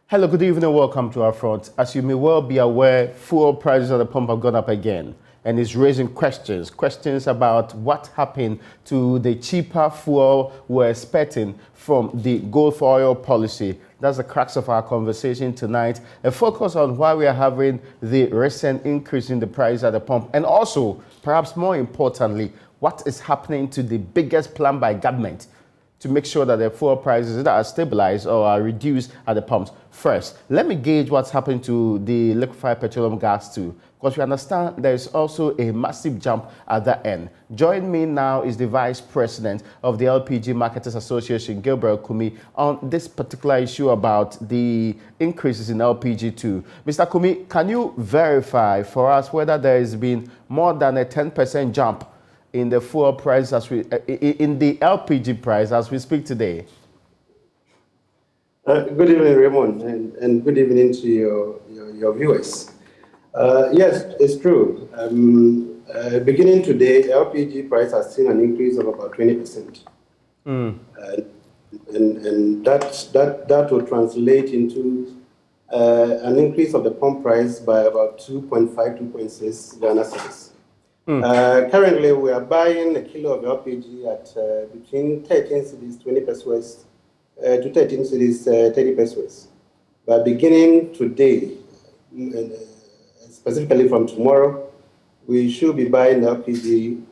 Hello, good evening, welcome to UPfront. As you may well be aware, fuel prices at the pump have gone up again, and it's raising questions about what happened to the cheaper fuel we're expecting from the gold for oil policy. That's the crux of our conversation tonight, a focus on why we are having the recent increase in the price at the pump, and also, perhaps more importantly, what is happening to the biggest plan by government to make sure that the fuel prices that are stabilized or are reduced at the pumps. First, let me gauge what's happening to the liquefied petroleum gas too, because we understand there is also a massive jump at that end. Join me now is the Vice President of the LPG Marketers Association, Gabriel Kumi, on this particular issue about the increases in LPG too. Mr. Kumi, can you verify for us whether there has been more than a 10% jump in the fuel price as we in the LPG price as we speak today? Good evening, Raymond, and good evening to your viewers. Yes, it's true. Beginning today, LPG price has seen an increase of about 20%, and that will translate into an increase of the pump price by about 2.5, 2.6 Ghana cedis. Currently, we are buying a kilo of LPG at between 13 cedis 20 pesos to 13 cedis 30 pesos. But beginning today, specifically from tomorrow, we should be buying LPG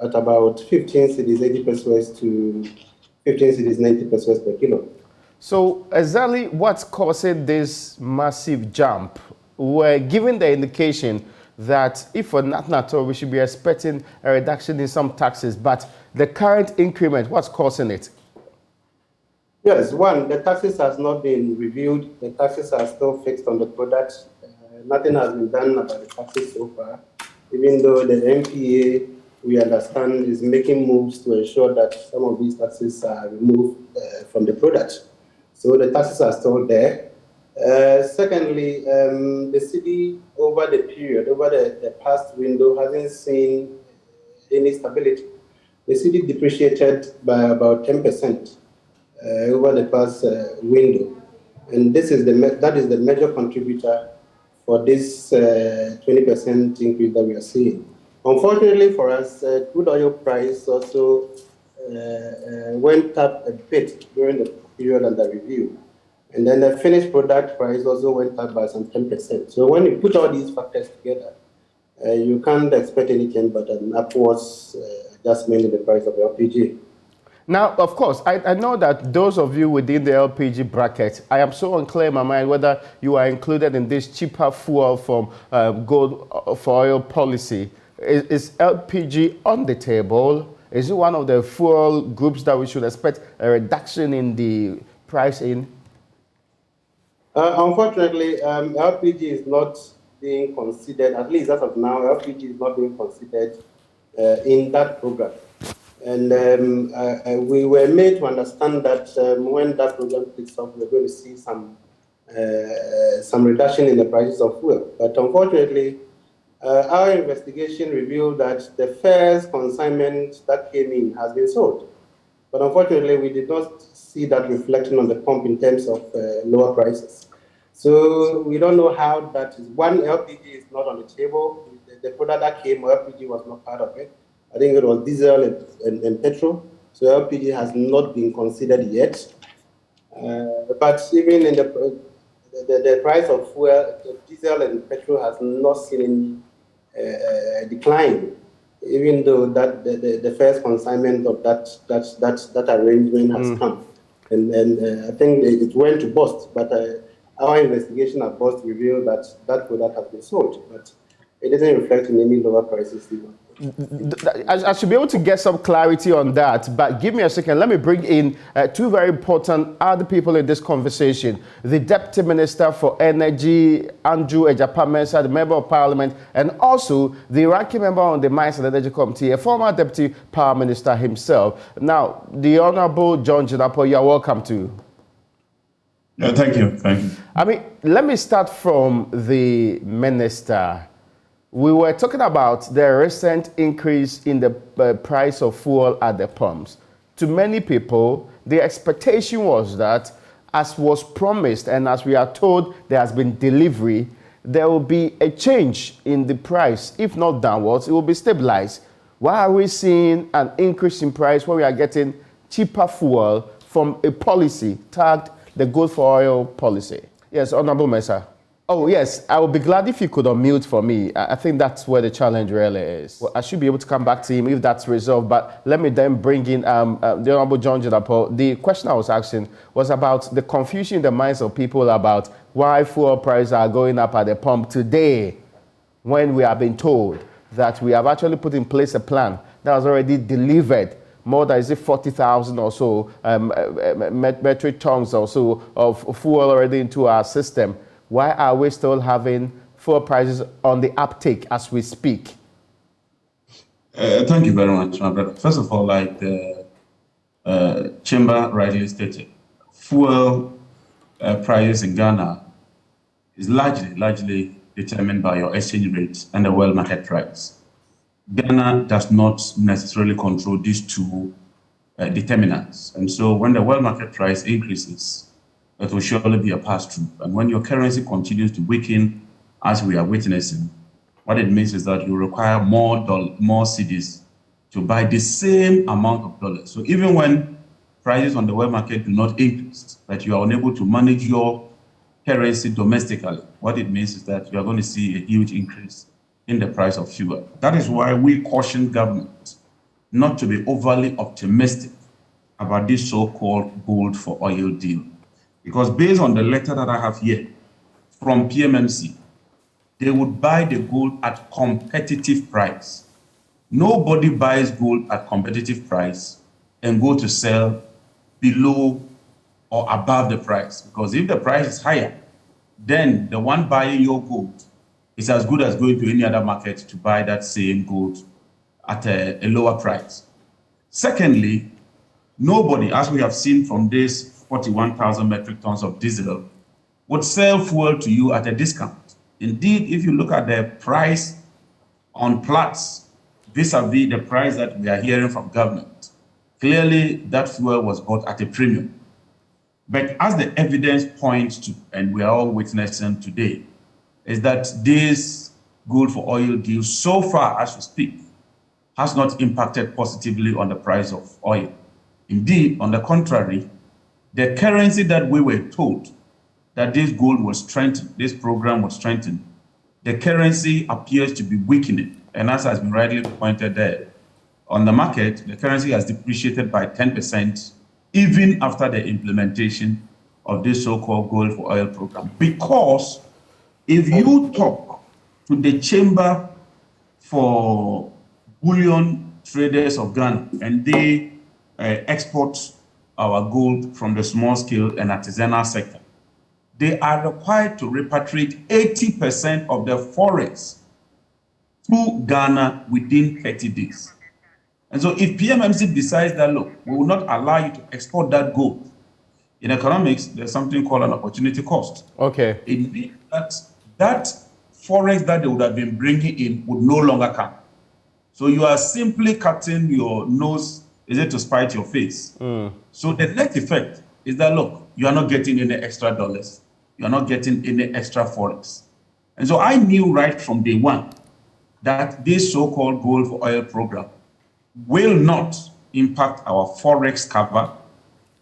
at about 15 cedis 80 pesos to 15 cedis 90 pesos per kilo. So exactly what's causing this massive jump? We're given the indication that if for not at all, we should be expecting a reduction in some taxes, but the current increment, what's causing it? Yes, one, the taxes has not been reviewed. The taxes are still fixed on the product. Nothing has been done about the taxes so far, even though the MPA, we understand, is making moves to ensure that some of these taxes are removed from the product. So the taxes are still there. Secondly, the city over the period, over the past window, hasn't seen any stability. The city depreciated by about 10% over the past window, and that is the major contributor for this 20% increase that we are seeing. Unfortunately for us, crude oil price also went up a bit during the period under review. And then the finished product price also went up by some 10%. So when you put all these factors together, you can't expect anything but an upwards adjustment in the price of LPG. Now, of course, I know that those of you within the LPG bracket, I am so unclear in my mind whether you are included in this cheaper fuel from gold for oil policy. Is LPG on the table? Is it one of the fuel groups that we should expect a reduction in the price in? Unfortunately, LPG is not being considered, at least as of now, LPG is not being considered in that program. And we were made to understand that when that program kicks off, we're going to see some reduction in the prices of fuel. But unfortunately, our investigation revealed that the first consignment that came in has been sold. But unfortunately, we did not see that reflecting on the pump in terms of lower prices. So we don't know how that is. One, LPG is not on the table. The product that came, LPG was not part of it. I think it was diesel and petrol. So LPG has not been considered yet. But even in the price of fuel, the diesel and petrol has not seen any decline, even though that the first consignment of that arrangement has come. And I think it went to bust, but our investigation at bust revealed that that product has been sold, but it doesn't reflect in any lower prices even. I should be able to get some clarity on that, but give me a second. Let me bring in two very important other people in this conversation. The Deputy Minister for Energy, Andrew Ejapa-Mensah, the Member of Parliament, and also the ranking member on the Mines and Energy Committee, a former Deputy Power Minister himself. Now, the Honorable John Jinapo, you are welcome to. Thank you. Thank you. I mean, let me start from the Minister. We were talking about the recent increase in the price of fuel at the pumps. To many people, the expectation was that as was promised and as we are told there has been delivery, there will be a change in the price. If not downwards, it will be stabilized. Why are we seeing an increase in price when we are getting cheaper fuel from a policy tagged the Good for Oil policy? Yes, Honorable Mesa. Oh, yes, I would be glad if you could unmute for me. I think that's where the challenge really is. Well, I should be able to come back to him if that's resolved, but let me then bring in the Honorable John Jadapo. The question I was asking was about the confusion in the minds of people about why fuel prices are going up at the pump today when we have been told that we have actually put in place a plan that has already delivered more than 40,000 or so metric tons or so of fuel already into our system. Why are we still having fuel prices on the uptake as we speak? Thank you very much, my brother. First of all, like the chamber rightly stated, fuel prices in Ghana is largely determined by your exchange rate and the world market price. Ghana does not necessarily control these two determinants. And so when the world market price increases, it will surely be a pass-through. And when your currency continues to weaken, as we are witnessing, what it means is that you require more cedis to buy the same amount of dollars. So even when prices on the world market do not increase, but you are unable to manage your currency domestically, what it means is that you are going to see a huge increase in the price of fuel. That is why we caution government not to be overly optimistic about this so-called gold for oil deal. Because based on the letter that I have here from PMMC, they would buy the gold at competitive price. Nobody buys gold at competitive price and go to sell below or above the price. Because if the price is higher, then the one buying your gold is as good as going to any other market to buy that same gold at a lower price. Secondly, nobody, as we have seen from this 41,000 metric tons of diesel, would sell fuel to you at a discount. Indeed, if you look at the price on Platts vis-a-vis the price that we are hearing from government, clearly that fuel was bought at a premium. But as the evidence points to, and we are all witnessing today, is that this gold for oil deal, so far as we speak, has not impacted positively on the price of oil. Indeed, on the contrary, the currency that we were told that this gold was strengthened, this program was strengthened, the currency appears to be weakening. And as has been rightly pointed there, on the market, the currency has depreciated by 10%, even after the implementation of this so-called gold for oil program. Because if you talk to the Chamber for Bullion Traders of Ghana, and they export our gold from the small scale and artisanal sector, they are required to repatriate 80% of their forex to Ghana within 30 days. And so if PMMC decides that, look, we will not allow you to export that gold, in economics, there's something called an opportunity cost. Okay. It means that forex that they would have been bringing in would no longer come. So you are simply cutting your nose, is it to spite your face? So the net effect is that, look, you are not getting any extra dollars. You are not getting any extra forex. And so I knew right from day one that this so-called gold for oil program will not impact our forex cover,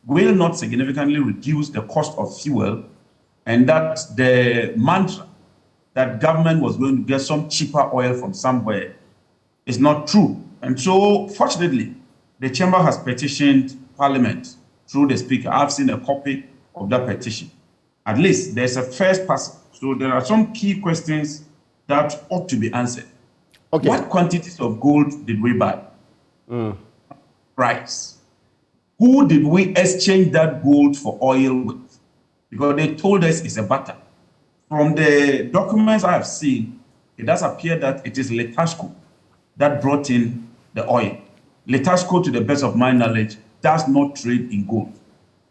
will not significantly reduce the cost of fuel, and that the mantra that government was going to get some cheaper oil from somewhere is not true. And so, fortunately, the chamber has petitioned Parliament through the Speaker. I've seen a copy of that petition. At least there's a first pass. So there are some key questions that ought to be answered. Okay. What quantities of gold did we buy? Price. Who did we exchange that gold for oil with? Because they told us it's a barter. From the documents I have seen, it does appear that it is Letasco that brought in the oil. Letasco, to the best of my knowledge, does not trade in gold.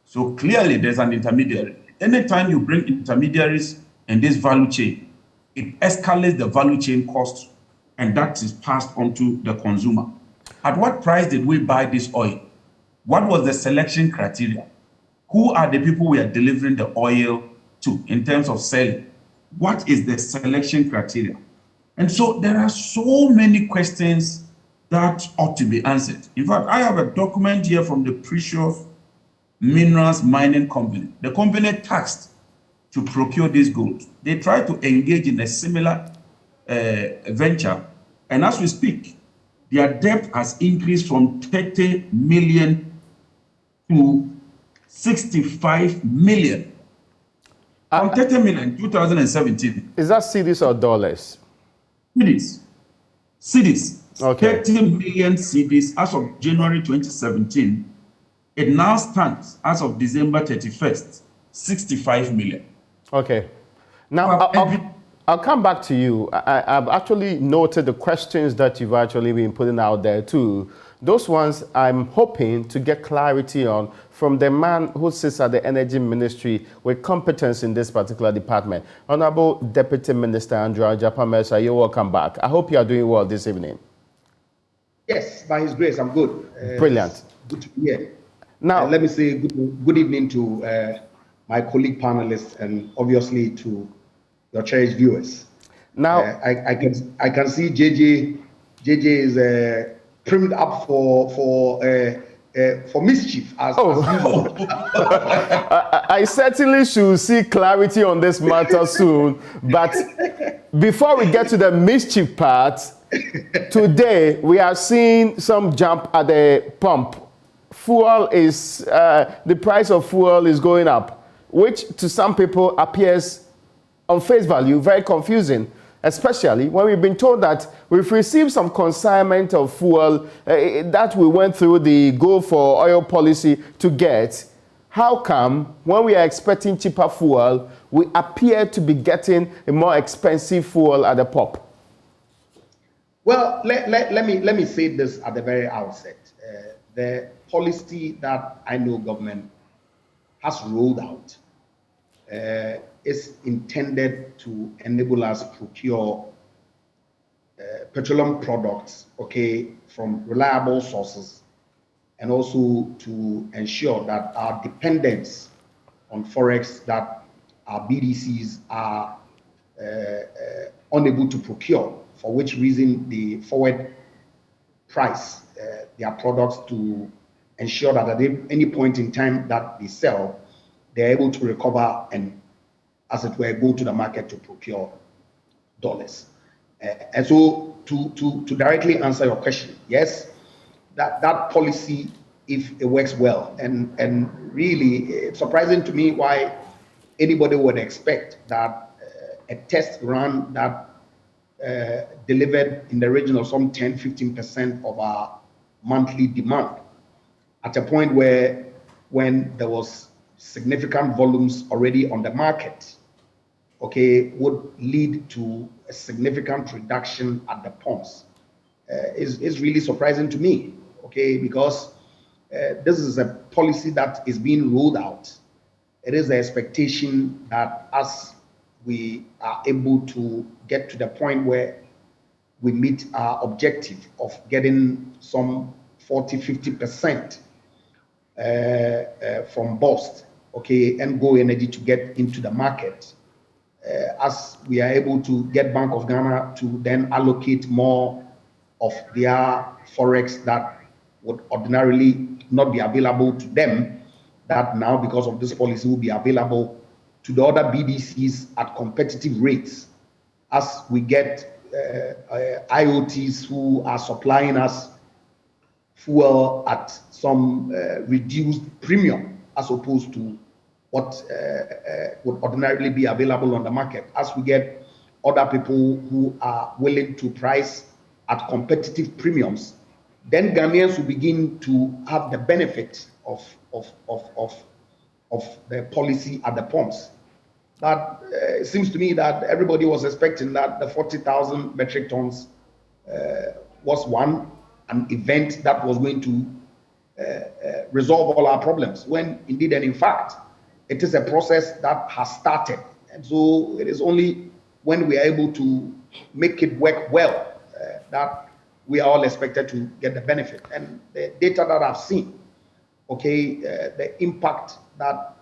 So clearly there's an intermediary. Anytime you bring intermediaries in this value chain, it escalates the value chain cost, and that is passed on to the consumer. At what price did we buy this oil? What was the selection criteria? Who are the people we are delivering the oil to in terms of selling? What is the selection criteria? And so there are so many questions that ought to be answered. In fact, I have a document here from the Precious Minerals Mining Company, the company tasked to procure this gold. They try to engage in a similar venture, and as we speak, their debt has increased from 30 million to 65 million. From 30 million in 2017. Is that cedis or dollars? Cedis. Okay. 30 million cedis as of January 2017. It now stands as of December 31st, 65 million. Okay. Now, I'll come back to you. I've actually noted the questions that you've actually been putting out there too. Those ones I'm hoping to get clarity on from the man who sits at the Energy Ministry with competence in this particular department. Honorable Deputy Minister Andrew Agyapong-Mensah, you're welcome back. I hope you are doing well this evening. Yes, by His grace, I'm good. Brilliant. Good to be here. Now, let me say good evening to my colleague panelists and obviously to your cherished viewers. Now, I can see JJ is primed up for mischief as usual. I certainly should see clarity on this matter soon. But before we get to the mischief part, today we are seeing some jump at the pump. Fuel is, the price of fuel is going up, which to some people appears on face value very confusing, especially when we've been told that we've received some consignment of fuel that we went through the go for oil policy to get. How come when we are expecting cheaper fuel, we appear to be getting a more expensive fuel at the pump? Well, let me say this at the very outset. The policy that I know government has rolled out is intended to enable us procure petroleum products, okay, from reliable sources, and also to ensure that our dependence on forex that our BDCs are unable to procure, for which reason the forward price their products to ensure that at any point in time that they sell, they're able to recover and, as it were, go to the market to procure dollars. And so to directly answer your question, yes, that policy, if it works well, and really it's surprising to me why anybody would expect that a test run that delivered in the region of some 10-15% of our monthly demand at a point where when there was significant volumes already on the market, okay, would lead to a significant reduction at the pumps is really surprising to me, okay, because this is a policy that is being rolled out. It is the expectation that as we are able to get to the point where we meet our objective of getting some 40-50% from BOST, okay, and Go Energy to get into the market. As we are able to get Bank of Ghana to then allocate more of their forex that would ordinarily not be available to them, that now because of this policy will be available to the other BDCs at competitive rates, as we get IOTs who are supplying us fuel at some reduced premium as opposed to what would ordinarily be available on the market, as we get other people who are willing to price at competitive premiums, then Ghanaians will begin to have the benefit of the policy at the pumps. But it seems to me that everybody was expecting that the 40,000 metric tons was an event that was going to resolve all our problems, when indeed and in fact, it is a process that has started. And so it is only when we are able to make it work well that we are all expected to get the benefit. And the data that I've seen, okay, the impact that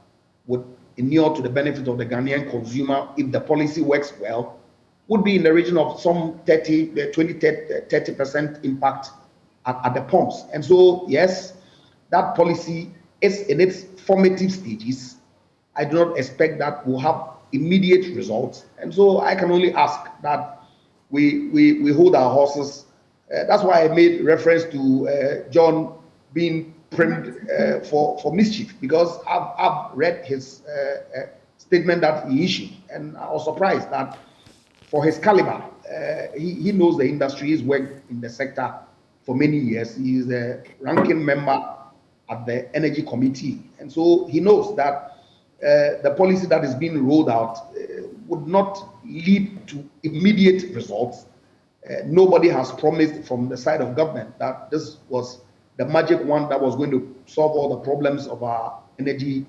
would inure to the benefit of the Ghanaian consumer if the policy works well would be in the region of some 30% impact at the pumps. And so, yes, that policy is in its formative stages. I do not expect that we'll have immediate results. And so I can only ask that we hold our horses. That's why I made reference to John being primed for mischief, because I've read his statement that he issued, and I was surprised that for his caliber, he knows the industry. He's worked in the sector for many years. He is a ranking member at the Energy Committee, and so he knows that the policy that is being rolled out would not lead to immediate results. Nobody has promised from the side of government that this was the magic one that was going to solve all the problems of our energy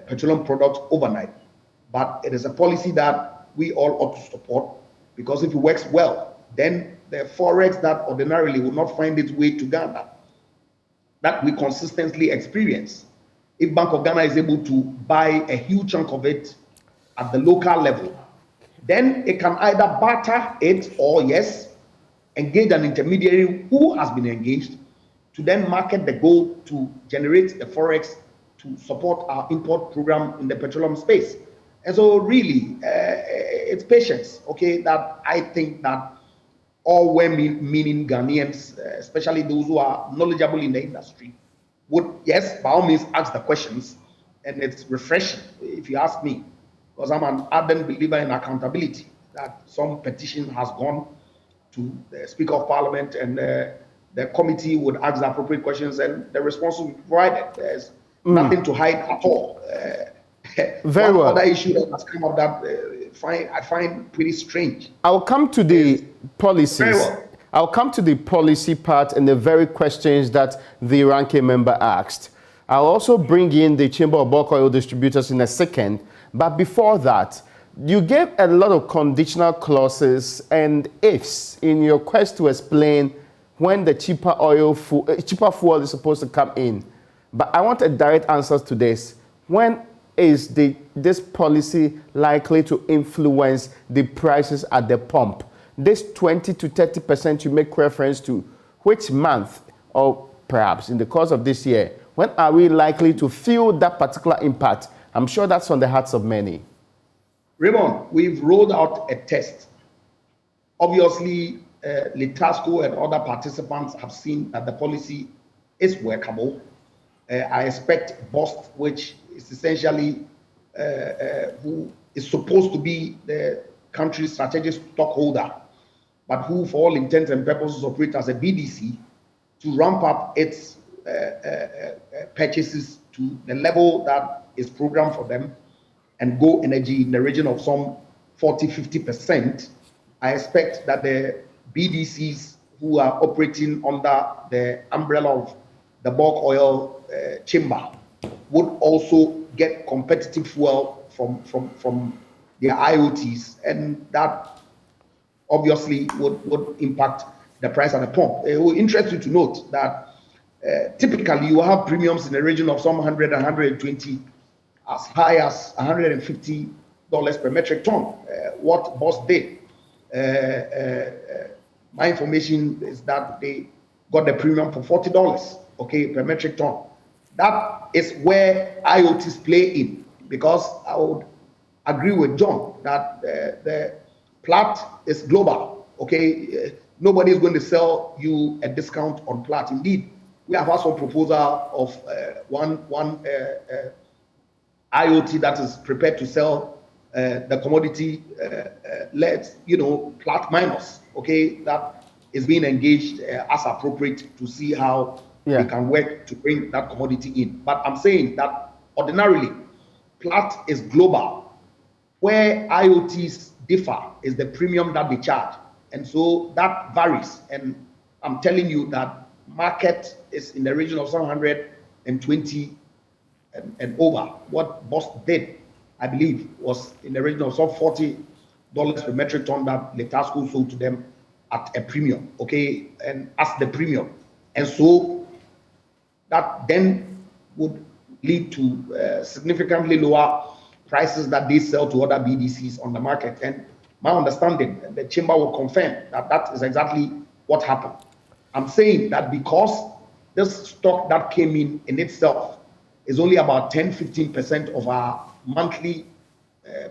petroleum products overnight. But it is a policy that we all ought to support, because if it works well, then the forex that ordinarily would not find its way to Ghana, that we consistently experience, if Bank of Ghana is able to buy a huge chunk of it at the local level, then it can either barter it or, yes, engage an intermediary who has been engaged to then market the gold to generate the forex to support our import program in the petroleum space. And so really, it's patience, okay, that I think that all well-meaning Ghanaians, especially those who are knowledgeable in the industry, would, yes, by all means, ask the questions. And it's refreshing, if you ask me, because I'm an ardent believer in accountability, that some petition has gone to the Speaker of Parliament, and the committee would ask the appropriate questions, and the response will be provided. There's nothing to hide at all. Very well. Other issue that has come up that I find pretty strange. I'll come to the policies. Very well. I'll come to the policy part and the very questions that the ranking member asked. I'll also bring in the Chamber of Bulk Oil Distributors in a second. But before that, you gave a lot of conditional clauses and ifs in your quest to explain when the cheaper fuel is supposed to come in. But I want a direct answer to this. When is this policy likely to influence the prices at the pump? This 20 to 30% you make reference to, which month, or perhaps in the course of this year, when are we likely to feel that particular impact? I'm sure that's on the hearts of many. Raymond, we've rolled out a test. Obviously, Litasco and other participants have seen that the policy is workable. I expect BOST, which is essentially who is supposed to be the country's strategic stockholder, but who for all intents and purposes operate as a BDC, to ramp up its purchases to the level that is programmed for them and go energy in the region of some 40–50%. I expect that the BDCs who are operating under the umbrella of the bulk oil chamber would also get competitive fuel from their IOTs, and that obviously would impact the price at the pump. It will interest you to note that typically you will have premiums in the region of some 100, 120, as high as $150 per metric ton. What BOSS did, my information is that they got the premium for $40, okay, per metric ton. That is where IOTs play in, because I would agree with John that the plat is global, okay? Nobody is going to sell you a discount on plat. Indeed, we have had some proposal of one IOT that is prepared to sell the commodity plat minus, okay, that is being engaged as appropriate to see how they can work to bring that commodity in. But I'm saying that ordinarily, plat is global. Where IOTs differ is the premium that they charge. And so that varies. And I'm telling you that market is in the region of 120 and over. What BOSS did, I believe, was in the region of some $40 per metric ton that Litasco sold to them at a premium, okay, and as the premium. And so that then would lead to significantly lower prices that they sell to other BDCs on the market. And my understanding, the chamber will confirm that that is exactly what happened. I'm saying that because this stock that came in itself is only about 10-15% of our monthly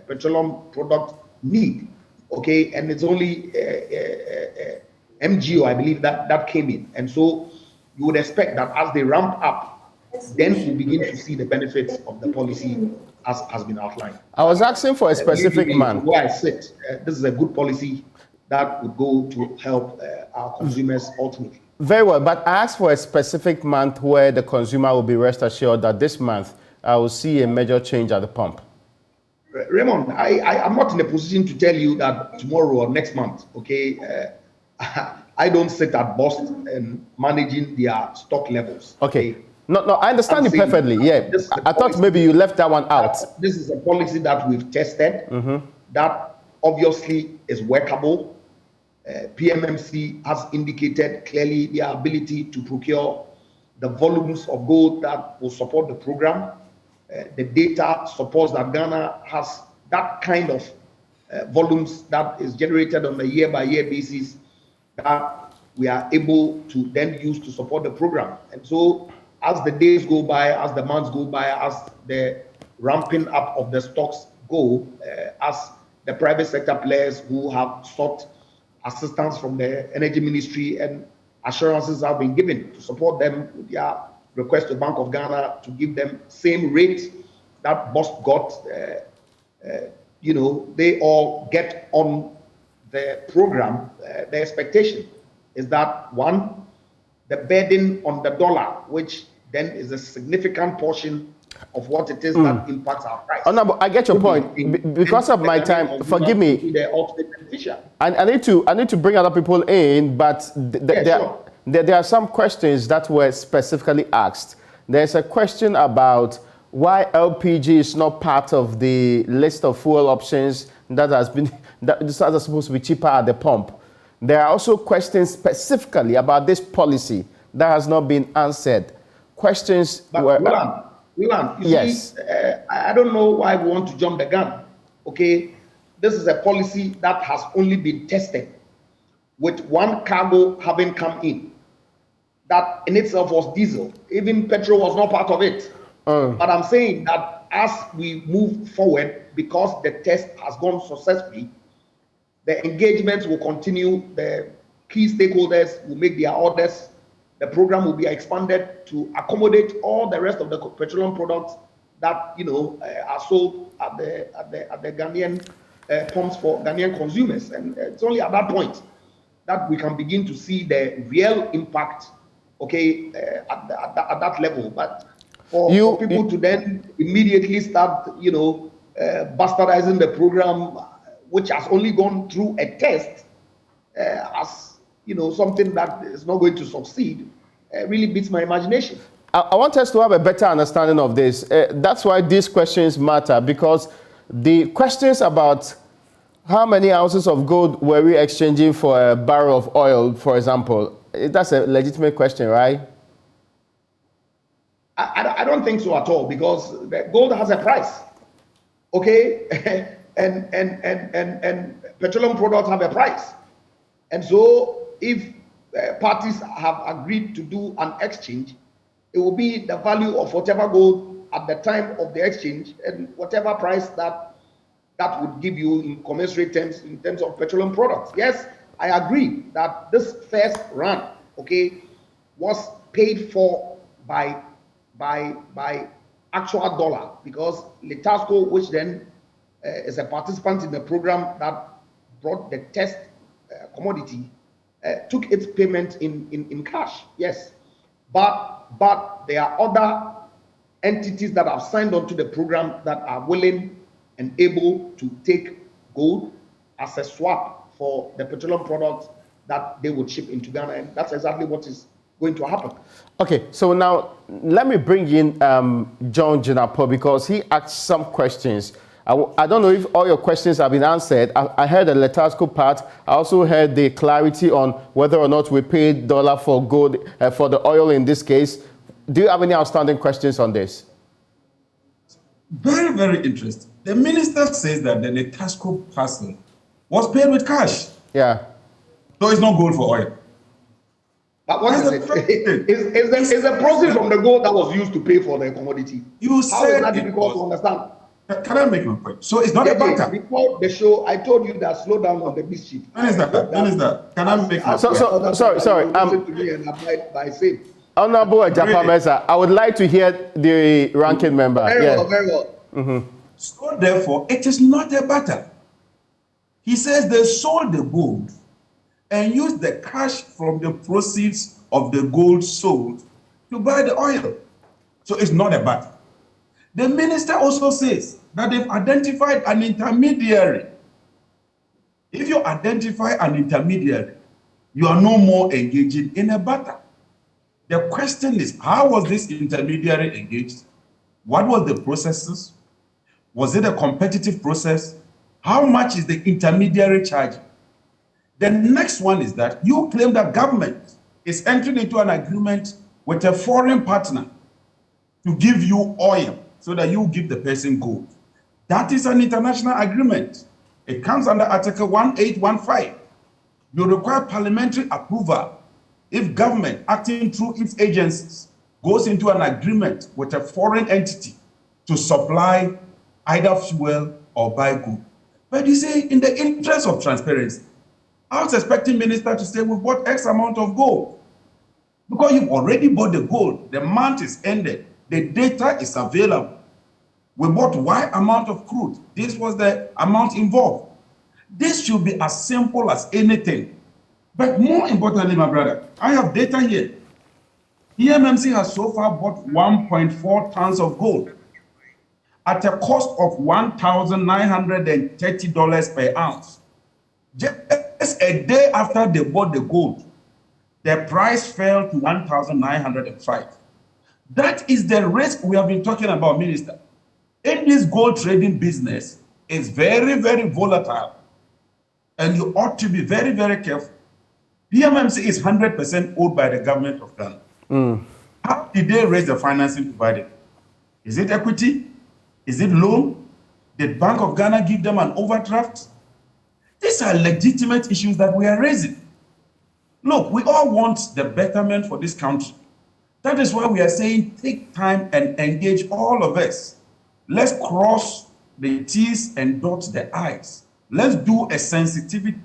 petroleum product need, okay, and it's only MGO, I believe, that came in. And so you would expect that as they ramp up, then we begin to see the benefits of the policy as has been outlined. I was asking for a specific month. Where I sit, this is a good policy that would go to help our consumers ultimately. Very well, but I asked for a specific month where the consumer will be rest assured that this month I will see a major change at the pump. Raymond, I'm not in a position to tell you that tomorrow or next month, okay? I don't sit at Bost and managing their stock levels. Okay. No, I understand you perfectly. Yeah, I thought maybe you left that one out. This is a policy that we've tested, that obviously is workable. PMMC has indicated clearly their ability to procure the volumes of gold that will support the program. The data supports that Ghana has that kind of volumes that is generated on a year-by-year basis that we are able to then use to support the program. And so as the days go by, as the months go by, as the ramping up of the stocks go, as the private sector players who have sought assistance from the Energy Ministry and assurances have been given to support them with their request to Bank of Ghana to give them same rate that Bost got, they all get on the program. The expectation is that, one, the burden on the dollar, which then is a significant portion of what it is that impacts our price. Oh, no, but I get your point. Because of my time, forgive me. The ultimate beneficiary. I need to bring other people in, but there are some questions that were specifically asked. There's a question about why LPG is not part of the list of fuel options that are supposed to be cheaper at the pump. There are also questions specifically about this policy that has not been answered. Questions were... Wilan, yes. See, I don't know why we want to jump the gun. Okay, this is a policy that has only been tested with one cargo having come in. That in itself was diesel. Even petrol was not part of it. But I'm saying that as we move forward, because the test has gone successfully, the engagements will continue. The key stakeholders will make their orders. The program will be expanded to accommodate all the rest of the petroleum products that are sold at the Ghanaian pumps for Ghanaian consumers. And it's only at that point that we can begin to see the real impact, okay, at that level. But for people to then immediately start, bastardizing the program, which has only gone through a test, as something that is not going to succeed, really beats my imagination. I want us to have a better understanding of this. That's why these questions matter, because the questions about how many ounces of gold were we exchanging for a barrel of oil, for example, that's a legitimate question, right? I don't think so at all, because the gold has a price, okay, and petroleum products have a price, and so if parties have agreed to do an exchange, it will be the value of whatever gold at the time of the exchange and whatever price that would give you in commensurate terms in terms of petroleum products. Yes, I agree that this first run, okay, was paid for by actual dollar, because Litasco, which then is a participant in the program that brought the test commodity, took its payment in cash, yes. But there are other entities that have signed on to the program that are willing and able to take gold as a swap for the petroleum products that they would ship into Ghana. And that's exactly what is going to happen. Okay, so now let me bring in John Jinapo, because he asked some questions. I don't know if all your questions have been answered. I heard the Litasco part. I also heard the clarity on whether or not we paid dollar for gold, for the oil in this case. Do you have any outstanding questions on this? Very, very interesting. The minister says that the Netasco parcel was paid with cash. Yeah. So it's not gold for oil. But what is it? Is the proceeds from the gold that was used to pay for the commodity? You How said is that it difficult to was. understand? Can I make my point? So it's not a barter. Before the show, I told you that slow down on the mischief. Minister, can I make my point? Sorry. Listen to me and abide by same. Honorable Japamesa, I would like to hear the ranking member. Very well. Mm-hmm. So therefore, it is not a barter. He says they sold the gold and used the cash from the proceeds of the gold sold to buy the oil. So it's not a barter. The minister also says that they've identified an intermediary. If you identify an intermediary, you are no more engaging in a barter. The question is, how was this intermediary engaged? What were the processes? Was it a competitive process? How much is the intermediary charging? The next one is that you claim that government is entering into an agreement with a foreign partner to give you oil so that you give the person gold. That is an international agreement. It comes under Article 1815. You require parliamentary approval if government acting through its agencies goes into an agreement with a foreign entity to supply either fuel or buy gold. But you say, in the interest of transparency, I was expecting minister to say, we bought X amount of gold. Because you've already bought the gold, the month is ended, the data is available. We bought Y amount of crude. This was the amount involved. This should be as simple as anything. But more importantly, my brother, I have data here. EMMC has so far bought 1.4 tons of gold at a cost of $1,930 per ounce. Just a day after they bought the gold, the price fell to 1,905. That is the risk we have been talking about, Minister. In this gold trading business, it's very, very volatile. And you ought to be very, very careful. PMMC is 100% owned by the government of Ghana. How did they raise the financing to buy it? Is it equity? Is it loan? Did Bank of Ghana give them an overdraft? These are legitimate issues that we are raising. Look, we all want the betterment for this country. That is why we are saying take time and engage all of us. Let's cross the T's and dot the I's. Let's do a sensitivity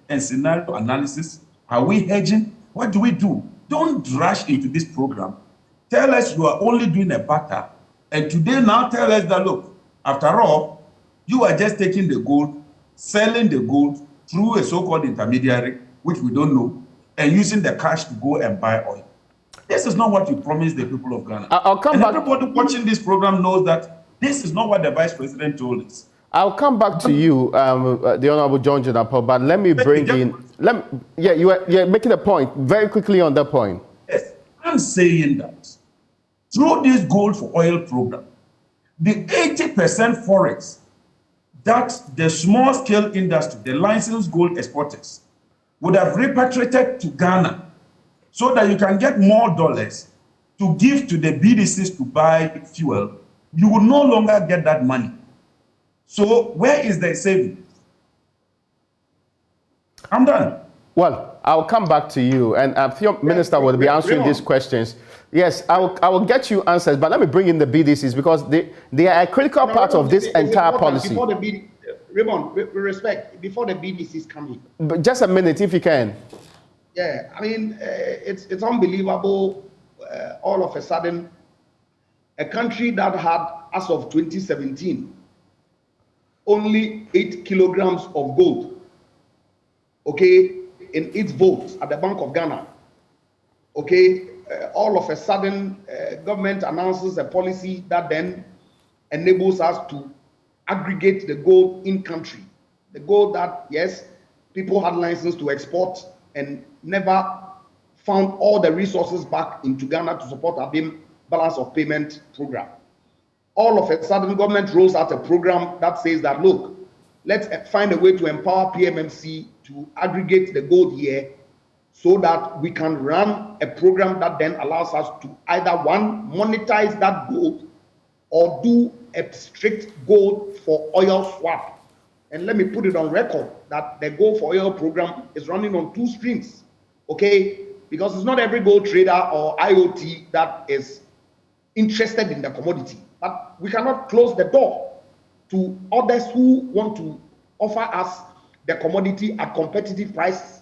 and scenario analysis. Are we hedging? What do we do? Don't rush into this program. Tell us you are only doing a barter. And today now tell us that, look, after all, you are just taking the gold, selling the gold through a so-called intermediary, which we don't know, and using the cash to go and buy oil. This is not what you promised the people of Ghana. I'll come back. Everybody watching this program knows that this is not what the Vice President told us. I'll come back to you, the Honorable John Jonapo, but let me bring in... you're making a point very quickly on that point. Yes, I'm saying that through this gold for oil program, the 80% forex that the small-scale industry, the licensed gold exporters, would have repatriated to Ghana so that you can get more dollars to give to the BDCs to buy fuel, you will no longer get that money. So where is the saving? I'm done. Well, I'll come back to you, and the Minister will be answering these questions. Yes, I will get you answers, but let me bring in the BDCs because they are a critical part of this entire policy. Before the Raymond, with respect, before the BDCs come in. But just a minute, if you can. Yeah, I mean, it's unbelievable. All of a sudden, a country that had, as of 2017, only 8 kilograms of gold, okay, in its votes at the Bank of Ghana, okay, all of a sudden, government announces a policy that then enables us to aggregate the gold in country. The gold that, yes, people had license to export and never found all the resources back into Ghana to support our balance of payment program. All of a sudden, government rolls out a program that says that, look, let's find a way to empower PMMC to aggregate the gold here so that we can run a program that then allows us to either, one, monetize that gold or do a strict gold for oil swap. And let me put it on record that the gold for oil program is running on 2 streams, okay? Because it's not every gold trader or IoT that is interested in the commodity. But we cannot close the door to others who want to offer us the commodity at competitive prices.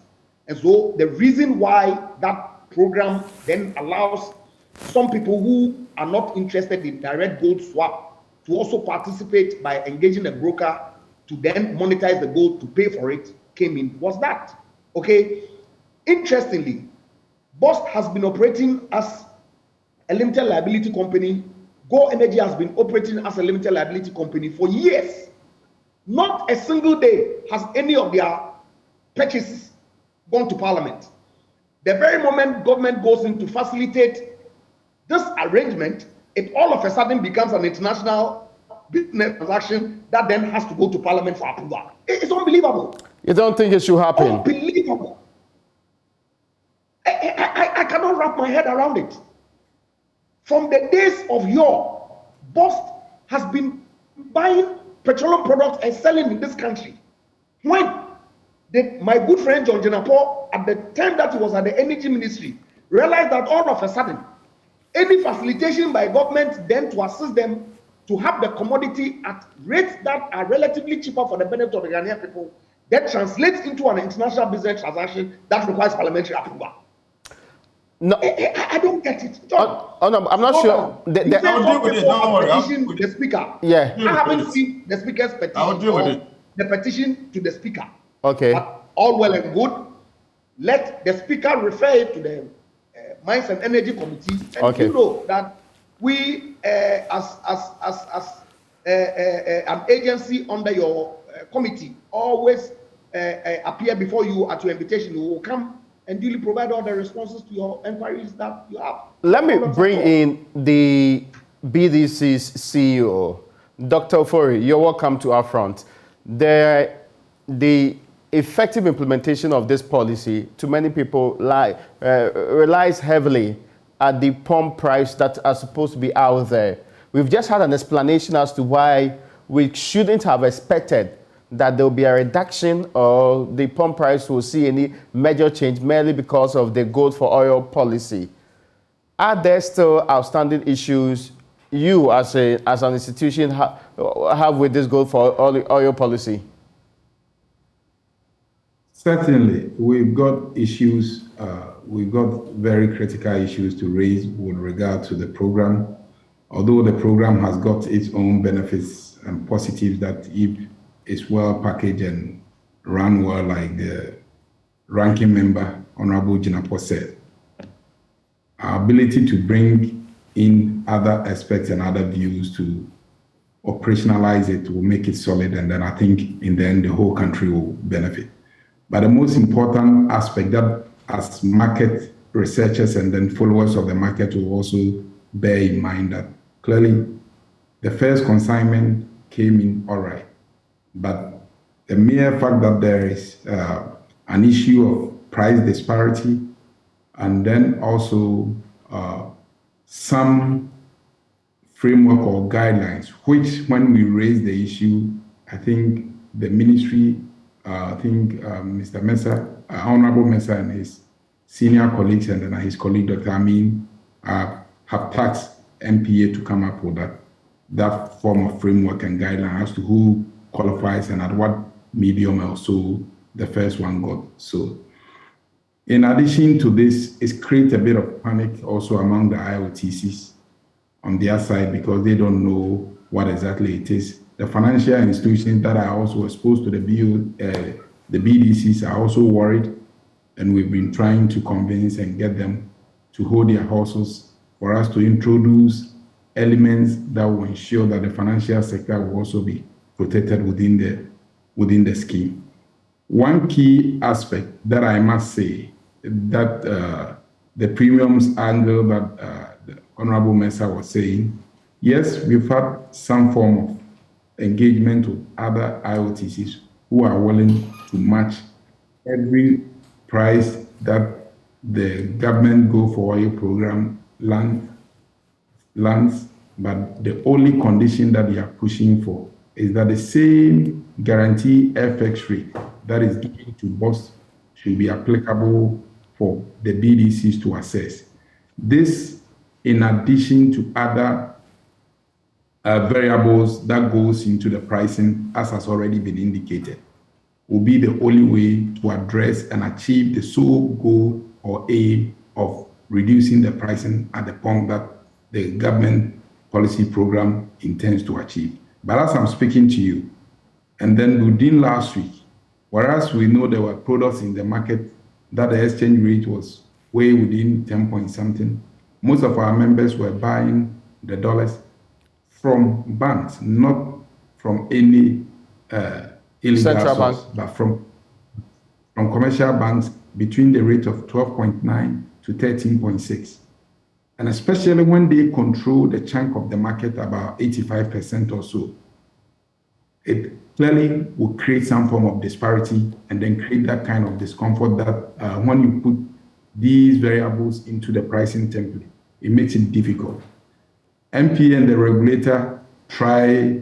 And so the reason why that program then allows some people who are not interested in direct gold swap to also participate by engaging a broker to then monetize the gold to pay for it came in was that, okay? Interestingly, BOST has been operating as a limited liability company. Go Energy has been operating as a limited liability company for years. Not a single day has any of their purchases gone to Parliament. The very moment government goes in to facilitate this arrangement, it all of a sudden becomes an international business transaction that then has to go to Parliament for approval. It's unbelievable. You don't think it should happen? Unbelievable. I cannot wrap my head around it. From the days of yore, BOST has been buying petroleum products and selling in this country. When my good friend John Jenapo, at the time that he was at the energy ministry, realized that all of a sudden, any facilitation by government then to assist them to have the commodity at rates that are relatively cheaper for the benefit of the Ghanaian people, that translates into an international business transaction that requires parliamentary approval. No, I don't get it. John, no, I'm not sure. I'll deal with it. Don't worry. Petition the speaker. Yeah. I haven't seen the speaker's petition. I'll deal with it. The petition to the speaker. Okay. But all well and good. Let the speaker refer it to the Mines and Energy Committee, and okay. You know that we, as an agency under your committee, always appear before you at your invitation. We will come and duly provide all the responses to your inquiries that you have. Let me bring in the BDC's CEO, Dr. Ofori. You're welcome to UPfront. The effective implementation of this policy, to many people, relies heavily at the pump price that are supposed to be out there. We've just had an explanation as to why we shouldn't have expected that there will be a reduction or the pump price will see any major change merely because of the gold for oil policy. Are there still outstanding issues you as an institution have with this gold for oil policy? Certainly, we've got issues, we've got very critical issues to raise with regard to the program. Although the program has got its own benefits and positives that if it's well packaged and run well, like the ranking member, Honorable Jenapo said, our ability to bring in other aspects and other views to operationalize it will make it solid, and then I think in the end the whole country will benefit. But the most important aspect that as market researchers and then followers of the market will also bear in mind that clearly the first consignment came in all right. But the mere fact that there is an issue of price disparity and then also some framework or guidelines, which when we raise the issue, I think the ministry, Mr. Mensah, Honorable Mensah and his senior colleagues and then his colleague, Dr. Amin, have tasked MPA to come up with that form of framework and guideline as to who qualifies and at what medium also the first one got. So in addition to this, it's created a bit of panic also among the IOTCs on their side because they don't know what exactly it is. The financial institutions that are also exposed to the BDCs are also worried, and we've been trying to convince and get them to hold their horses for us to introduce elements that will ensure that the financial sector will also be protected within the scheme. One key aspect that I must say that the premiums angle that the Honorable Mensah was saying, yes, we've had some form of engagement with other IOTCs who are willing to match every price that the government Go for Oil program lands But the only condition that they are pushing for is that the same guarantee FX rate that is given to BOS should be applicable for the BDCs to assess. This, in addition to other variables that goes into the pricing, as has already been indicated, will be the only way to address and achieve the sole goal or aim of reducing the pricing at the point that the government policy program intends to achieve. But as I'm speaking to you, and then within last week, whereas we know there were products in the market that the exchange rate was way within 10 point something, most of our members were buying the dollars from banks, not from any illegal Central source, bank. but from commercial banks between the rate of 12.9 to 13.6. And especially when they control the chunk of the market, about 85% or so, it clearly will create some form of disparity and then create that kind of discomfort that when you put these variables into the pricing template, it makes it difficult. MPA and the regulator try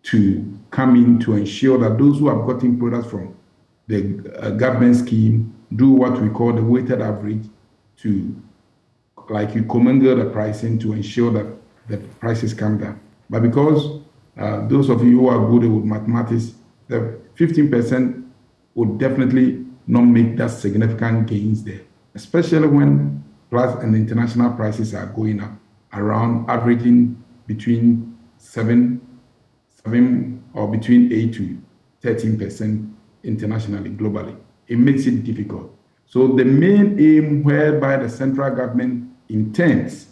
to come in to ensure that those who have gotten products from the government scheme do what we call the weighted average to, like, you commingle the pricing to ensure that the prices come down. But because those of you who are good with mathematics, the 15% would definitely not make that significant gains there, especially when plus and international prices are going up around averaging between 7 or between 8 to 13% internationally, globally. It makes it difficult. So the main aim whereby the central government intends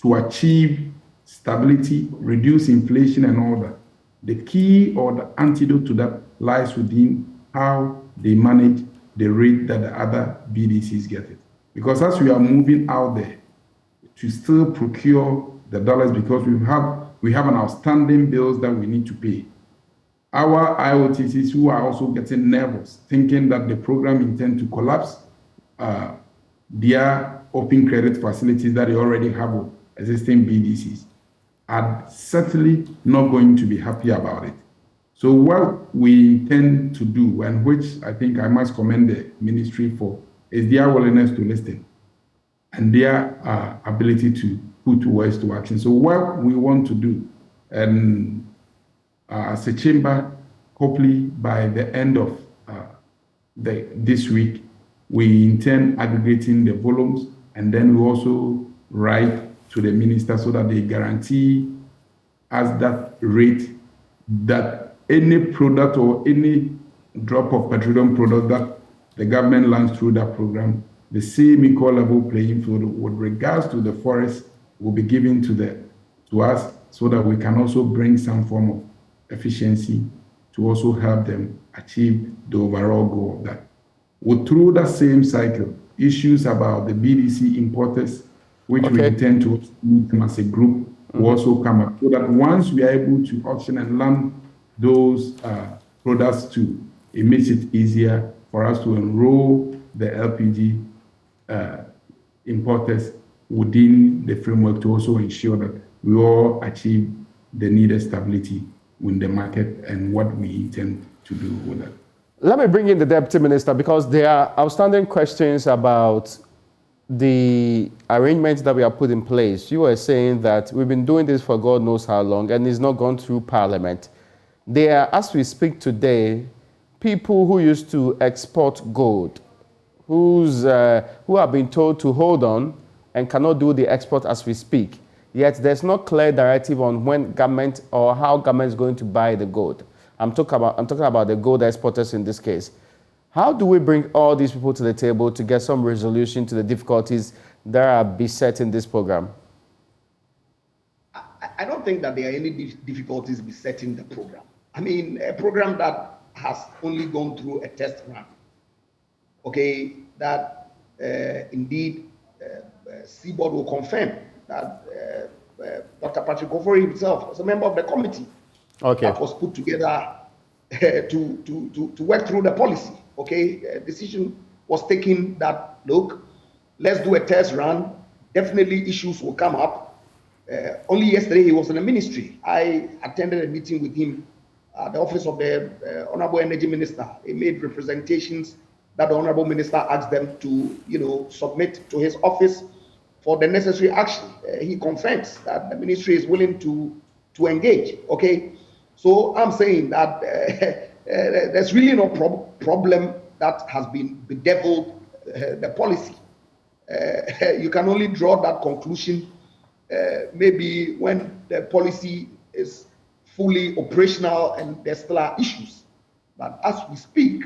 to achieve stability, reduce inflation and all that, the key or the antidote to that lies within how they manage the rate that the other BDCs get it. Because as we are moving out there to still procure the dollars, because we have an outstanding bills that we need to pay. Our IOTCs who are also getting nervous, thinking that the program intends to collapse their open credit facilities that they already have with existing BDCs, are certainly not going to be happy about it. So what we intend to do, and which I think I must commend the ministry for, is their willingness to listen and their ability to put words to action. So what we want to do, and as a chamber, hopefully by the end of this week, we intend aggregating the volumes, and then we also write to the minister so that they guarantee us that rate, that any product or any drop of petroleum product that the government lands through that program, the same equal level playing field with regards to the forest will be given to us, so that we can also bring some form of efficiency to also help them achieve the overall goal of that. Through that same cycle, issues about the BDC importers, which we intend to meet them as a group, will also come up, so that once we are able to auction and land those products too, it makes it easier for us to enroll the LPG importers within the framework to also ensure that we all achieve the needed stability in the market and what we intend to do with that. Let me bring in the Deputy Minister, because there are outstanding questions about the arrangements that we have put in place. You were saying that we've been doing this for God knows how long, and it's not gone through Parliament. There are, as we speak today, people who used to export gold, who have been told to hold on and cannot do the export as we speak. Yet there's no clear directive on when government or how government is going to buy the gold. I'm talking about the gold exporters in this case. How do we bring all these people to the table to get some resolution to the difficulties that are besetting this program? I don't think that there are any difficulties besetting the program. I mean, a program that has only gone through a test run, okay, that indeed Seaboard will confirm that Dr. Patrick Ofori himself was a member of the committee that was put together to work through the policy. Okay, a decision was taken that, look, let's do a test run. Definitely issues will come up, Only yesterday he was in the ministry. I attended a meeting with him at the office of the Honorable Energy Minister. He made representations that the Honorable Minister asked them to, submit to his office for the necessary action. He confirms that the ministry is willing to engage. Okay, so I'm saying that there's really no problem that has been bedeviled the policy. You can only draw that conclusion maybe when the policy is fully operational and there still are issues. But as we speak,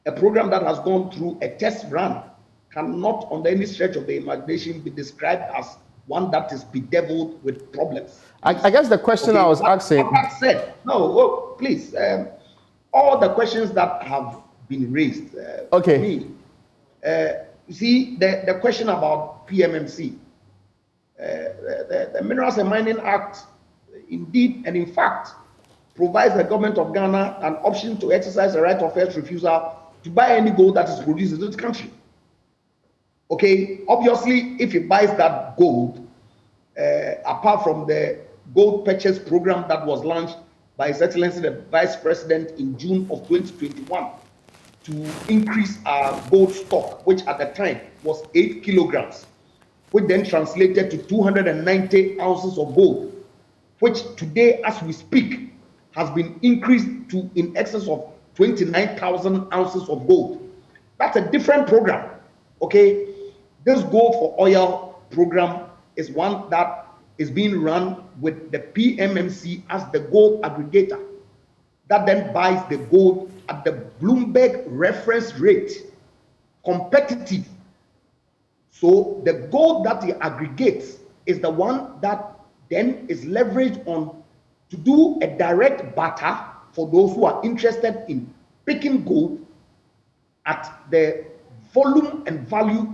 a program that has gone through a test run cannot, on any stretch of the imagination, be described as one that is bedeviled with problems. I guess the question I was asking. That said, no, please. All the questions that have been raised. Okay. Me, you see, the question about PMMC, the Minerals and Mining Act, indeed and in fact, provides the government of Ghana an option to exercise the right of first refusal to buy any gold that is produced in this country. Okay, obviously, if he buys that gold, apart from the gold purchase program that was launched by His Excellency the Vice President in June of 2021 to increase our gold stock, which at the time was 8 kilograms, which then translated to 290 ounces of gold, which today, as we speak, has been increased to in excess of 29,000 ounces of gold. That's a different program, okay? This Gold for Oil program is one that is being run with the PMMC as the gold aggregator that then buys the gold at the Bloomberg reference rate, competitive. So the gold that he aggregates is the one that then is leveraged on to do a direct barter for those who are interested in picking gold at the volume and value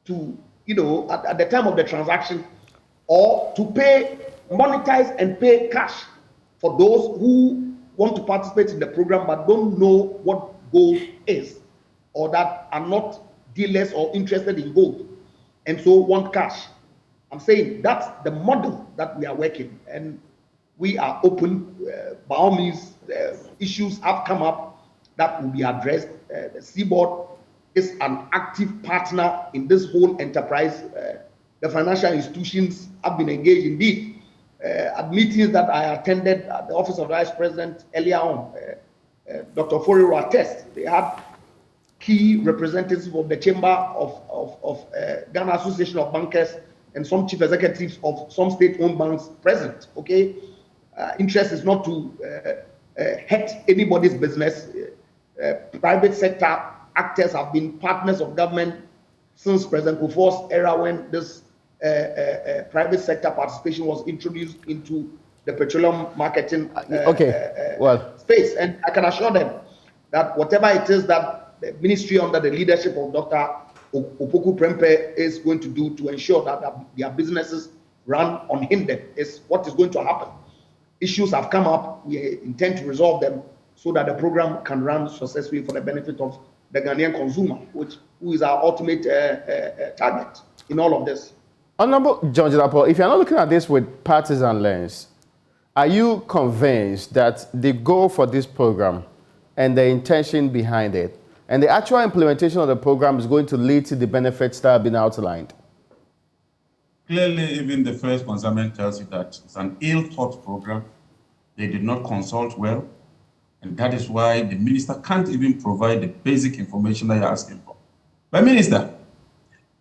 to, at the time of the transaction, or to pay, monetize and pay cash for those who want to participate in the program but don't know what gold is, or that are not dealers or interested in gold and so want cash. I'm saying that's the model that we are working, and we are open. By all means, issues have come up that will be addressed. The Seaboard is an active partner in this whole enterprise. The financial institutions have been engaged indeed. At meetings that I attended at the Office of the Vice President earlier on, Dr. Forero attests, they had key representatives of the Chamber of Ghana Association of Bankers and some chief executives of some state-owned banks present, okay? Interest is not to hurt anybody's business. Private sector actors have been partners of government since President Kufuor's era, when this private sector participation was introduced into the petroleum marketing space. And I can assure them that whatever it is that the ministry under the leadership of Dr. Opoku Prempeh is going to do to ensure that their businesses run unhindered is what is going to happen. Issues have come up, we intend to resolve them so that the program can run successfully for the benefit of the Ghanaian consumer, who is our ultimate target in all of this. Honorable John Jidapo, if you're not looking at this with partisan lens, are you convinced that the goal for this program and the intention behind it and the actual implementation of the program is going to lead to the benefits that have been outlined? Clearly, even the first consignment tells you that it's an ill-thought program. They did not consult well, and that is why the minister can't even provide the basic information that you're asking for. But Minister,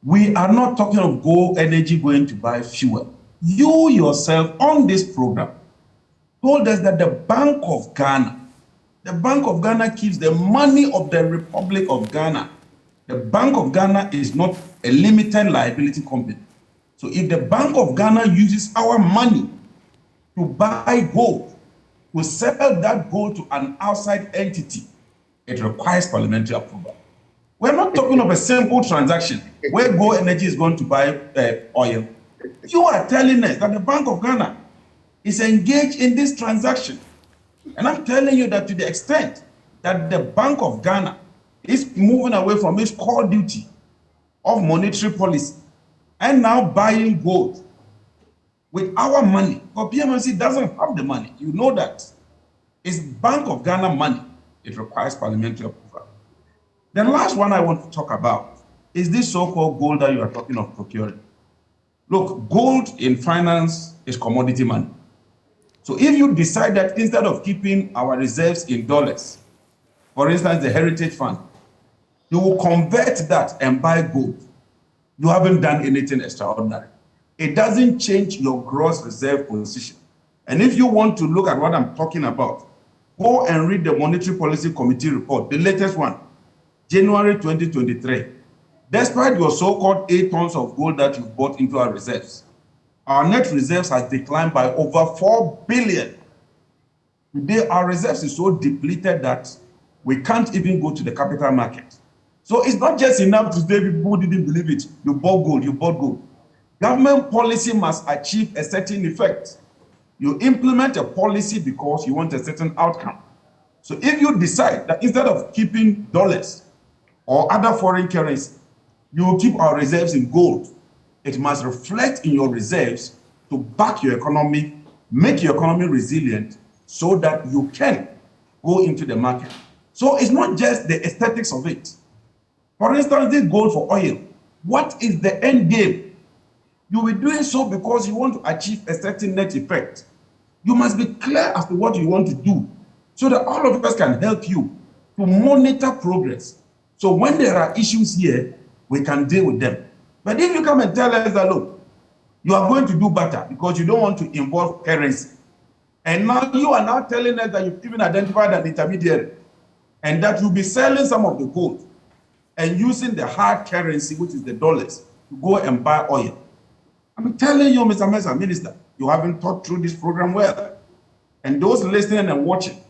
we are not talking of Go Energy going to buy fuel. You yourself on this program told us that the Bank of Ghana keeps the money of the Republic of Ghana. The Bank of Ghana is not a limited liability company. So if the Bank of Ghana uses our money to buy gold, to sell that gold to an outside entity, it requires parliamentary approval. We're not talking of a simple transaction where Go Energy is going to buy oil. You are telling us that the Bank of Ghana is engaged in this transaction. And I'm telling you that to the extent that the Bank of Ghana is moving away from its core duty of monetary policy and now buying gold, with our money, but BMMC doesn't have the money. You know that. It's Bank of Ghana money. It requires parliamentary approval. The last one I want to talk about is this so-called gold that you are talking of procuring. Look, gold in finance is commodity money. So if you decide that instead of keeping our reserves in dollars, for instance, the Heritage Fund, you will convert that and buy gold, you haven't done anything extraordinary. It doesn't change your gross reserve position. And if you want to look at what I'm talking about, go and read the Monetary Policy Committee report, the latest one, January 2023. Despite your so-called 8 tons of gold that you've bought into our reserves, our net reserves has declined by over 4 billion. Today, our reserves is so depleted that we can't even go to the capital market. So it's not just enough to say people didn't believe it. You bought gold, you bought gold. Government policy must achieve a certain effect. You implement a policy because you want a certain outcome. So if you decide that instead of keeping dollars or other foreign currency, you will keep our reserves in gold, it must reflect in your reserves to back your economy, make your economy resilient so that you can go into the market. So it's not just the aesthetics of it. For instance, this gold for oil, what is the end game? You'll be doing so because you want to achieve a certain net effect. You must be clear as to what you want to do so that all of us can help you to monitor progress. So when there are issues here, we can deal with them. But if you come and tell us that, look, you are going to do better because you don't want to involve currency, and now you are now telling us that you've even identified an intermediary and that you'll be selling some of the gold and using the hard currency, which is the dollars, to go and buy oil. I'm telling you, Mr. Mesa, Minister, you haven't thought through this program well. And those listening and watching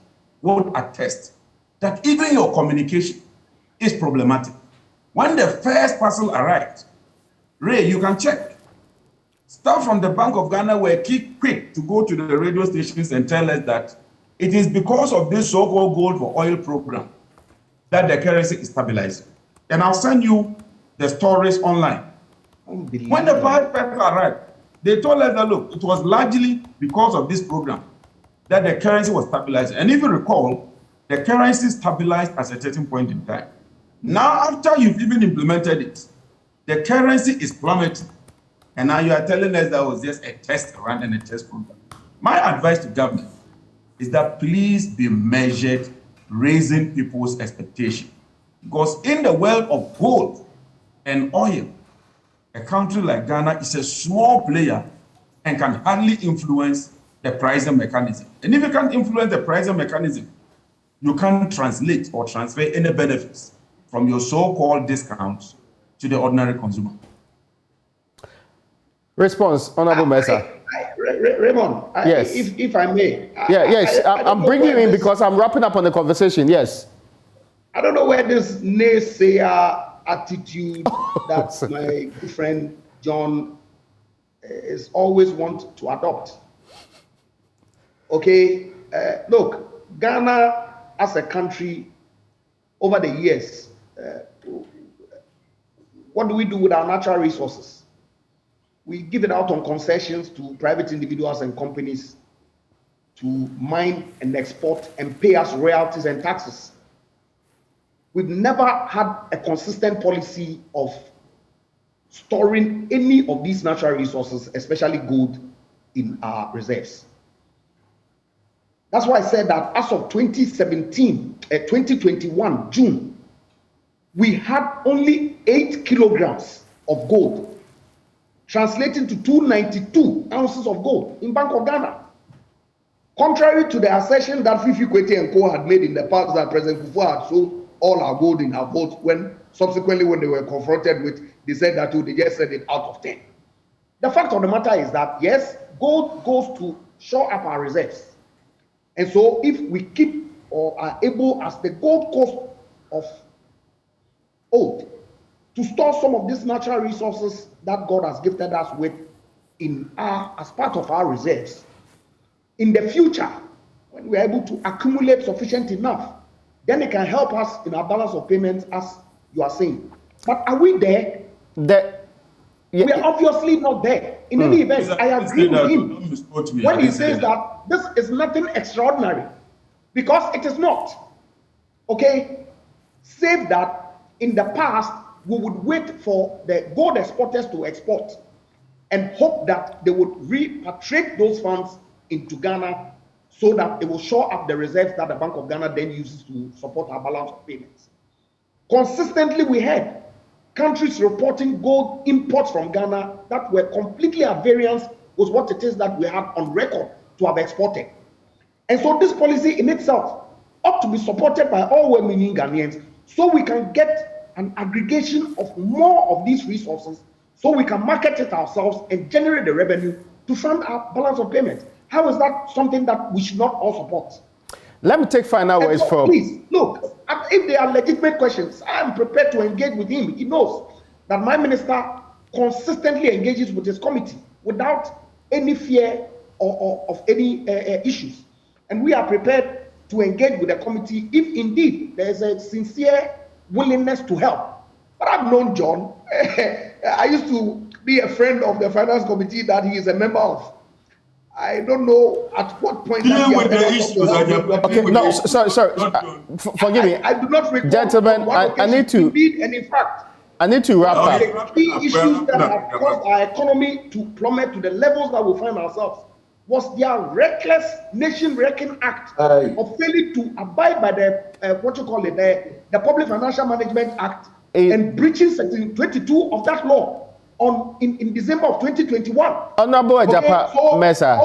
would attest that even your communication is problematic. When the first parcel arrived, Ray, you can check. Staff from the Bank of Ghana were quick to go to the radio stations and tell us that it is because of this so-called gold for oil program that the currency is stabilizing. And I'll send you the stories online. When the first parcel arrived, they told us that, look, it was largely because of this program that the currency was stabilizing. And if you recall, the currency stabilized at a certain point in time. Now, after you've even implemented it, the currency is plummeting. And now you are telling us that was just a test run and a test program. My advice to government is that please be measured, raising people's expectation. Because in the world of gold and oil, a country like Ghana is a small player and can hardly influence the pricing mechanism. And if you can't influence the pricing mechanism, you can't translate or transfer any benefits from your so-called discounts to the ordinary consumer. Response, Honorable Mesa. Raymond, yes. If I may. I'm bringing you in because I'm wrapping up on the conversation, yes. I don't know where this naysayer attitude that my good friend John is always want to adopt. Okay, look, Ghana as a country over the years, what do we do with our natural resources? We give it out on concessions to private individuals and companies to mine and export and pay us royalties and taxes. We've never had a consistent policy of storing any of these natural resources, especially gold, in our reserves. That's why I said that as of 2021, June, we had only 8 kilograms of gold, translating to 292 ounces of gold in Bank of Ghana. Contrary to the assertion that Fifi Kwete and Co had made in the past that President Kufuor had sold all our gold in our vaults, when subsequently when they were confronted with, they said that they just said it out of 10. The fact of the matter is that, yes, gold goes to shore up our reserves. And so if we keep or are able, as the Gold Coast of old, to store some of these natural resources that God has gifted us with as part of our reserves, in the future, when we are able to accumulate sufficient enough, then it can help us in our balance of payments, as you are saying. But are we there? Yeah. We are obviously not there. In any event, I agree with him when he says that this is nothing extraordinary, because it is not. Okay? Save that in the past, we would wait for the gold exporters to export and hope that they would repatriate those funds into Ghana so that it will shore up the reserves that the Bank of Ghana then uses to support our balance of payments. Consistently, we had countries reporting gold imports from Ghana that were completely at variance with what it is that we have on record to have exported. And so this policy in itself ought to be supported by all well-meaning Ghanaians so we can get an aggregation of more of these resources so we can market it ourselves and generate the revenue to fund our balance of payments. How is that something that we should not all support? Let me take final words from... Please, look, if there are legitimate questions, I am prepared to engage with him. He knows that my minister consistently engages with his committee without any fear of any issues. And we are prepared to engage with the committee if indeed there is a sincere willingness to help. But I've known John. I used to be a friend of the finance committee that he is a member of. I don't know at what point. Okay, no, sorry. Forgive me. I do not recall. Gentlemen, I need to. Indeed, and in fact, I need to wrap up. The key issues that have caused our economy to plummet to the levels that we find ourselves was their reckless nation-wrecking act of failing to abide by the what you call it, the Public Financial Management Act, and breaching Section 22 of that law in December of 2021. Honorable Ajapa Mesa,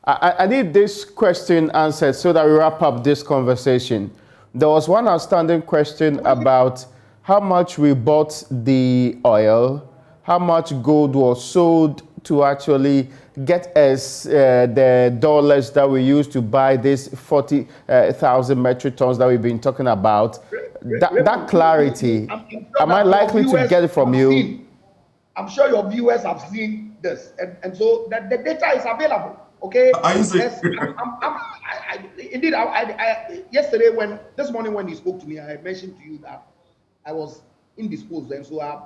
I need this question answered so that we wrap up this conversation. There was one outstanding question about how much we bought the oil, how much gold was sold to actually get us the dollars that we used to buy this 40,000 metric tons that we've been talking about. That clarity, am I likely to get it from you? I'm sure your viewers have seen this, and so that the data is available. Okay. Indeed, yesterday this morning when he spoke to me, I mentioned to you that I was indisposed, and so I'm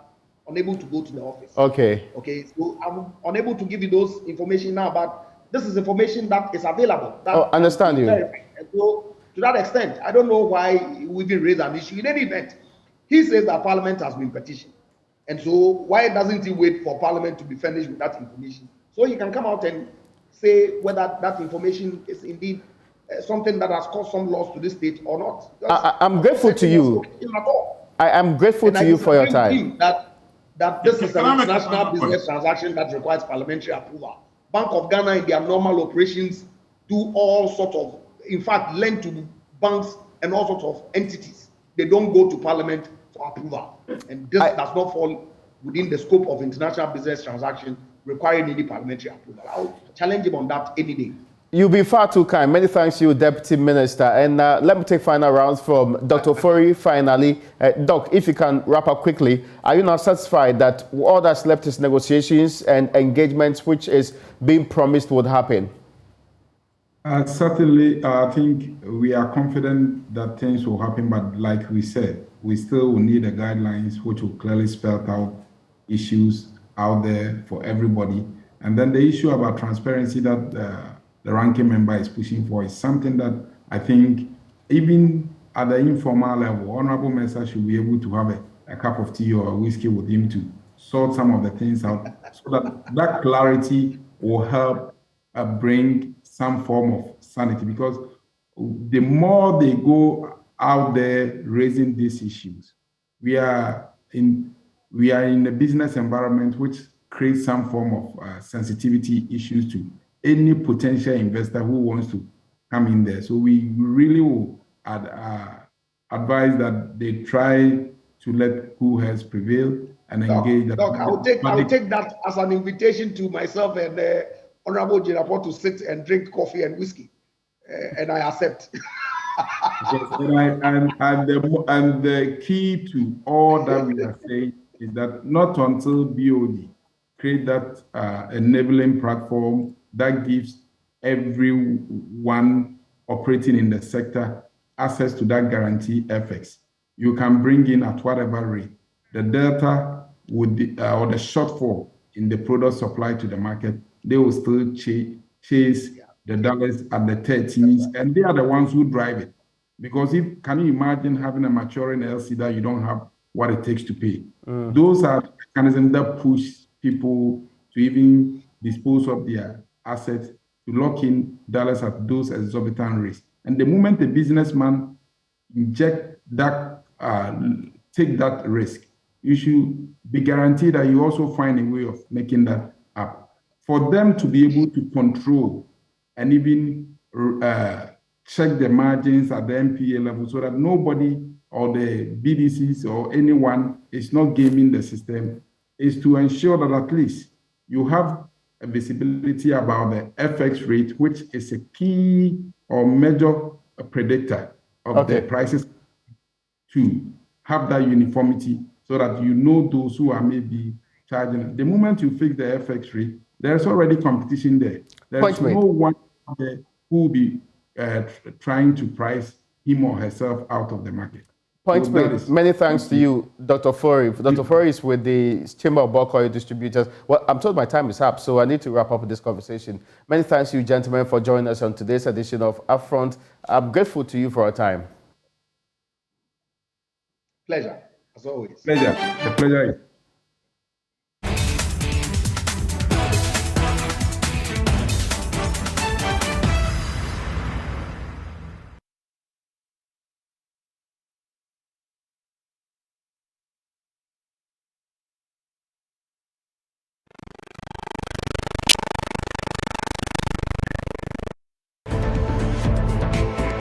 unable to go to the office. Okay. Okay. So I'm unable to give you those information now, but this is information that is available. That understand you. And so to that extent, I don't know why we didn't raise an issue. In any event, he says that Parliament has been petitioned, and so why doesn't he wait for Parliament to be finished with that information so he can come out and say whether that information is indeed something that has caused some loss to the state or not? I'm grateful to you. I am grateful to you for your time. That this is an international business transaction that requires parliamentary approval. Bank of Ghana in their normal operations do all sorts of, in fact, lend to banks and all sorts of entities. They don't go to Parliament for approval. And this does not fall within the scope of international business transaction requiring any parliamentary approval. I'll challenge him on that any day. You'll be far too kind. Many thanks to you, Deputy Minister. And let me take final rounds from Dr. Ofori finally. Doc, if you can wrap up quickly, are you now satisfied that all that's left is negotiations and engagements which is being promised would happen? Certainly, I think we are confident that things will happen, but like we said, we still will need the guidelines which will clearly spell out issues out there for everybody. And then the issue about transparency that the ranking member is pushing for is something that I think even at the informal level, Honorable Mesa should be able to have a cup of tea or a whiskey with him to sort some of the things out so that that clarity will help bring some form of sanity, because the more they go out there raising these issues, we are in a business environment which creates some form of sensitivity issues to any potential investor who wants to come in there. So we really will advise that they try to let cool heads prevail and engage. Doc, I'll take that as an invitation to myself and Honorable Jirapor to sit and drink coffee and whiskey, and I accept. and the key to all that we are saying is that not until BOD create that enabling platform that gives everyone operating in the sector access to that guarantee FX, you can bring in at whatever rate. The delta with or the shortfall in the product supply to the market, they will still chase the dollars at the 30s, and they are the ones who drive it. Because can you imagine having a maturing LC that you don't have what it takes to pay? Those are mechanisms that push people to even dispose of their assets to lock in dollars at those exorbitant rates. And the moment the businessman inject that, take that risk, you should be guaranteed that you also find a way of making that up. For them to be able to control and even check the margins at the MPA level so that nobody or the BDCs or anyone is not gaming the system, is to ensure that at least you have a visibility about the FX rate, which is a key or major predictor of the prices, to have that uniformity so that you know those who are maybe charging. The moment you fix the FX rate, there's already competition there. There's no one there who will be trying to price him or herself out of the market. Point made. Many thanks to you, Dr. Fori. Dr. Fori is with the Chamber of Bulk Oil Distributors. Well, I'm told my time is up, so I need to wrap up this conversation. Many thanks to you, gentlemen, for joining us on today's edition of UPfront. I'm grateful to you for our time. Pleasure, as always. Pleasure. The pleasure is